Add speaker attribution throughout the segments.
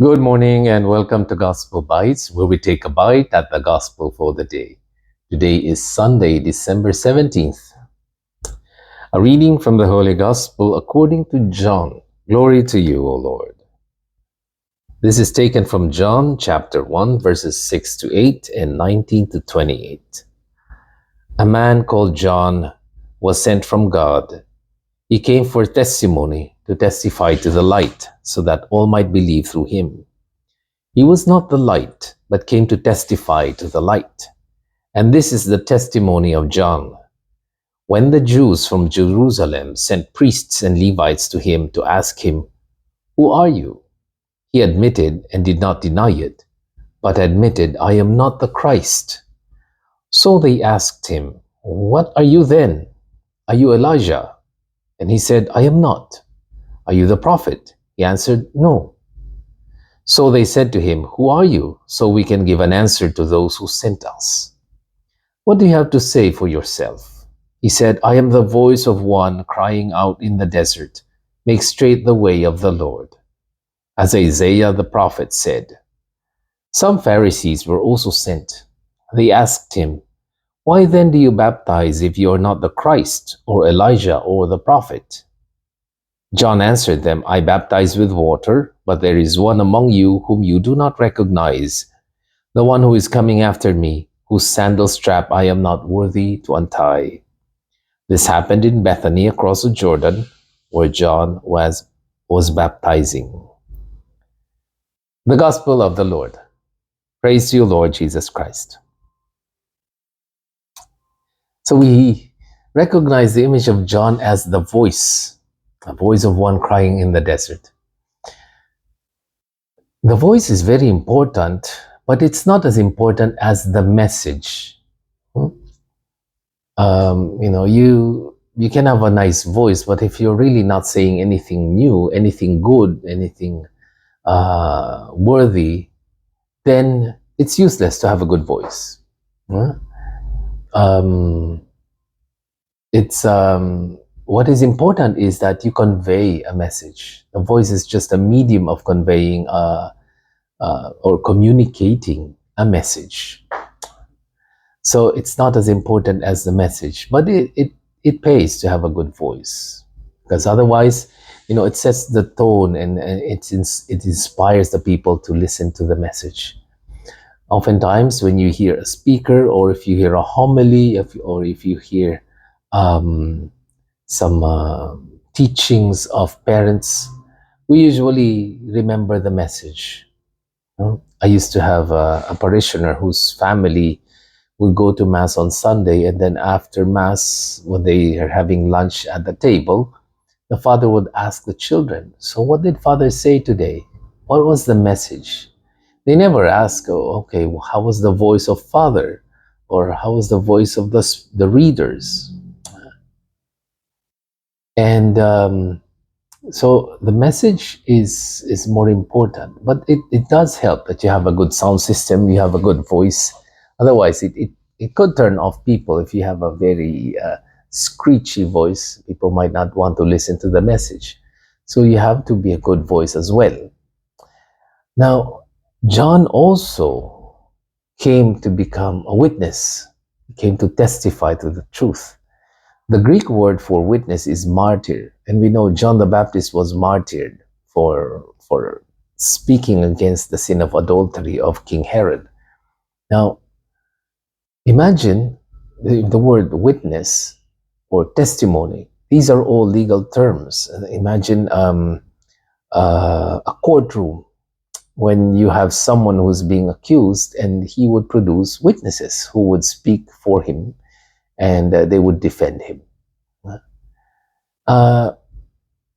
Speaker 1: Good morning and welcome to Gospel Bytes, where we take a bite at the Gospel for the day. Today is Sunday, December 17th. A reading from the Holy Gospel according to John. Glory to you, O Lord. This is taken from John chapter 1, verses 6 to 8 and 19 to 28. A man called John was sent from God. He came for testimony, to testify to the light, so that all might believe through him. He was not the light, but came to testify to the light. And this is the testimony of John. When the Jews from Jerusalem sent priests and Levites to him to ask him, "Who are you?" he admitted and did not deny it, but admitted, "I am not the Christ." So they asked him, "What are you then? Are you Elijah?" And he said, "I am not." "Are you the prophet?" He answered, "No." So they said to him, "Who are you? So we can give an answer to those who sent us. What do you have to say for yourself?" He said, "I am the voice of one crying out in the desert, 'Make straight the way of the Lord.'" As Isaiah the prophet said. Some Pharisees were also sent. They asked him, "Why then do you baptize if you are not the Christ, or Elijah, or the prophet?" John answered them, "I baptize with water, but there is one among you whom you do not recognize, the one who is coming after me, whose sandal strap I am not worthy to untie." This happened in Bethany across the Jordan, where John was baptizing. The Gospel of the Lord. Praise to you, Lord Jesus Christ. So we recognize the image of John as the voice, a voice of one crying in the desert. The voice is very important, but it's not as important as the message. You can have a nice voice, but if you're really not saying anything new, anything good, anything worthy, then it's useless to have a good voice. What is important is that you convey a message. The voice is just a medium of conveying or communicating a message. So it's not as important as the message, but it pays to have a good voice, because otherwise, it sets the tone and it inspires the people to listen to the message. Oftentimes, when you hear a speaker, or if you hear a homily, or if you hear some teachings of parents, we usually remember the message. I used to have a parishioner whose family would go to Mass on Sunday, and then after Mass, when they are having lunch at the table, the father would ask the children, "So what did Father say today? What was the message?" They never ask, "Oh, okay, how was the voice of Father? Or how was the voice of the readers?" And so the message is more important, but it does help that you have a good sound system, you have a good voice. Otherwise, it could turn off people. If you have a very screechy voice, people might not want to listen to the message. So you have to be a good voice as well. Now, John also came to become a witness. He came to testify to the truth. The Greek word for witness is martyr, and we know John the Baptist was martyred for speaking against the sin of adultery of King Herod. Now, imagine the word witness or testimony. These are all legal terms. Imagine a courtroom when you have someone who's being accused, and he would produce witnesses who would speak for him, and they would defend him.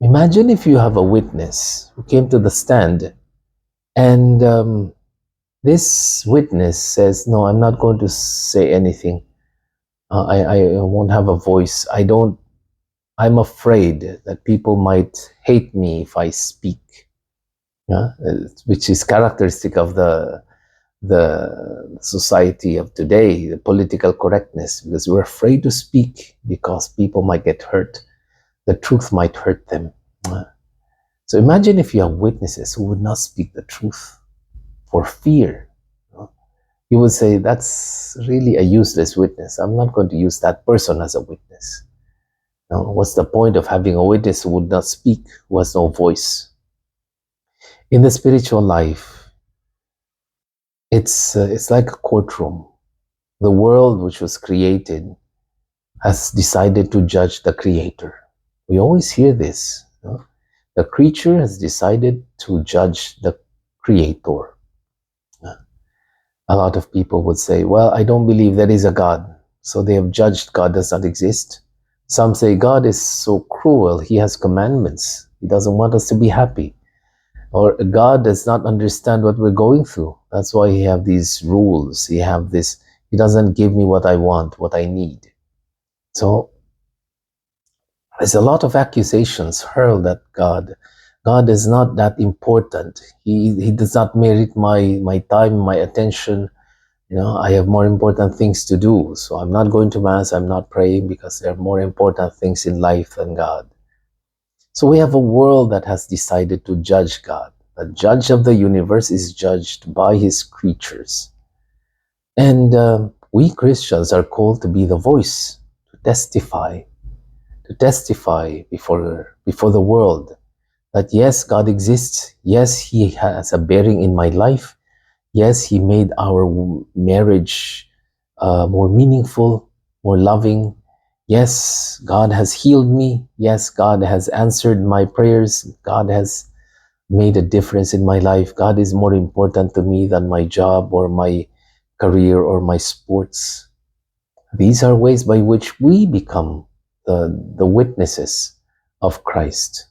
Speaker 1: Imagine if you have a witness who came to the stand, and this witness says, "No, I'm not going to say anything. I won't have a voice. I'm afraid that people might hate me if I speak," which is characteristic of the society of today, the political correctness, because we're afraid to speak because people might get hurt. The truth might hurt them. So imagine if you have witnesses who would not speak the truth for fear. You would say, that's really a useless witness. I'm not going to use that person as a witness. What's the point of having a witness who would not speak, who has no voice? In the spiritual life, it's like a courtroom. The world which was created has decided to judge the creator. We always hear this. The creature has decided to judge the creator. A lot of people would say, well, I don't believe there is a God. So they have judged God does not exist. Some say God is so cruel. He has commandments. He doesn't want us to be happy. Or God does not understand what we're going through. That's why he have these rules. He doesn't give me what I want, what I need. So there's a lot of accusations hurled at God. God is not that important. He does not merit my time, my attention. I have more important things to do. So I'm not going to Mass, I'm not praying because there are more important things in life than God. So we have a world that has decided to judge God. The judge of the universe is judged by his creatures. And we Christians are called to be the voice, to testify before the world that yes, God exists. Yes, he has a bearing in my life. Yes, he made our marriage more meaningful, more loving. Yes, God has healed me. Yes, God has answered my prayers. God has made a difference in my life. God is more important to me than my job or my career or my sports. These are ways by which we become the witnesses of Christ.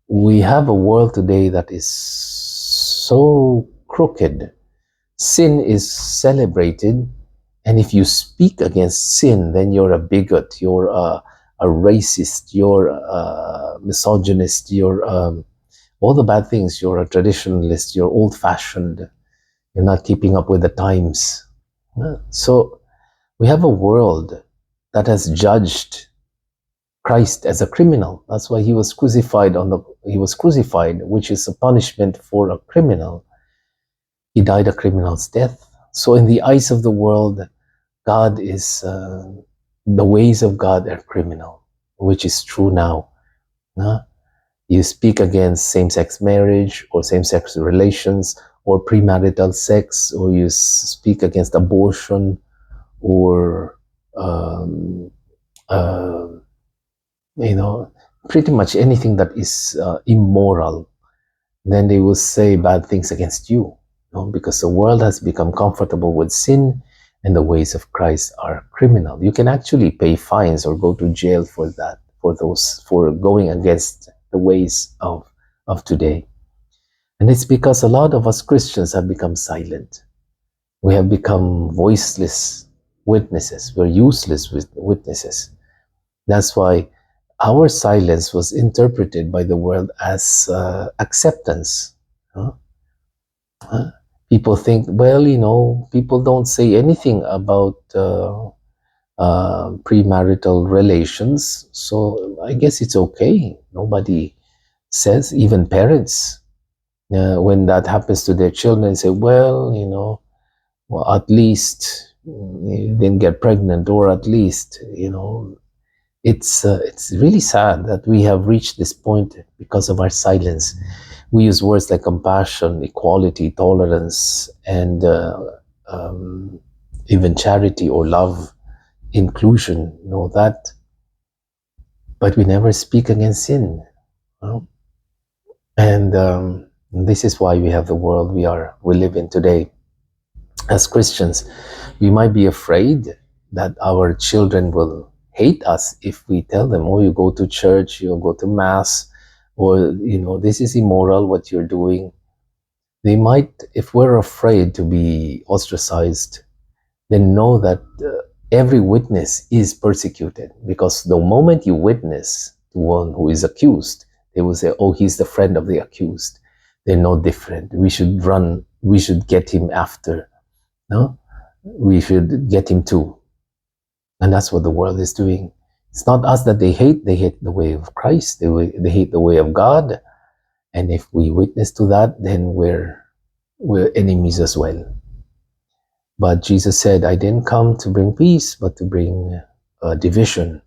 Speaker 1: We have a world today that is so crooked. Sin is celebrated, and if you speak against sin, then you're a bigot, you're a racist, you're a misogynist, you're all the bad things. You're a traditionalist, you're old-fashioned, you're not keeping up with the times. So we have a world that has judged Christ as a criminal. That's why he was crucified, which is a punishment for a criminal. He died a criminal's death. So in the eyes of the world, God is, the ways of God are criminal, which is true now. You speak against same-sex marriage or same-sex relations or premarital sex, or you speak against abortion or pretty much anything that is immoral, then they will say bad things against you, because the world has become comfortable with sin and the ways of Christ are criminal. You can actually pay fines or go to jail for that, for going against the ways of today. And it's because a lot of us Christians have become silent. We have become voiceless witnesses. We're useless witnesses. That's why our silence was interpreted by the world as acceptance. People think, well, people don't say anything about premarital relations, so I guess it's okay. Nobody says, even parents, when that happens to their children, say, well, at least you didn't get pregnant, or at least, it's really sad that we have reached this point because of our silence. We use words like compassion, equality, tolerance, and even charity or love, inclusion, that. But we never speak against sin. And this is why we have the world we live in today. As Christians, we might be afraid that our children will hate us if we tell them, oh, you go to church, you go to Mass, or, this is immoral what you're doing. They might, if we're afraid to be ostracized, then know that every witness is persecuted, because the moment you witness to one who is accused, they will say, oh, he's the friend of the accused. They're no different. We should get him after. No? We should get him too. And that's what the world is doing. It's not us that they hate the way of Christ, they hate the way of God. And if we witness to that, then we're enemies as well. But Jesus said, I didn't come to bring peace, but to bring division,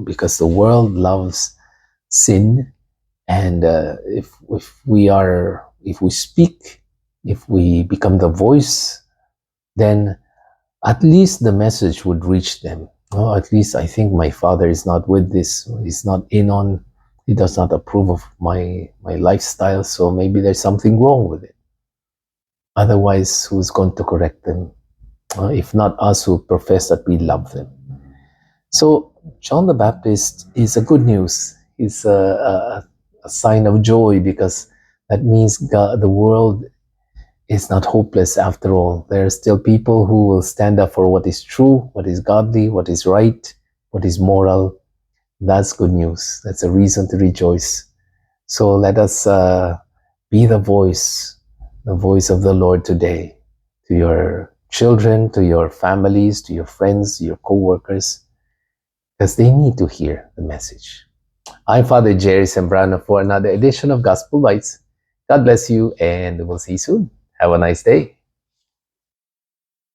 Speaker 1: because the world loves sin. And if we speak, if we become the voice, then at least the message would reach them. Oh, at least I think my father is not with this. He's not in on. He does not approve of my lifestyle. So maybe there's something wrong with it. Otherwise, who's going to correct them? If not us who profess that we love them. So John the Baptist is a good news. It's a sign of joy, because that means God, the world is not hopeless after all. There are still people who will stand up for what is true, what is godly, what is right, what is moral. That's good news. That's a reason to rejoice. So let us be the voice of the Lord today, to your children, to your families, to your friends, to your co-workers, because they need to hear the message. I'm Father Jerry Sembrano for another edition of Gospel Bytes. God bless you, and we'll see you soon. Have a nice day.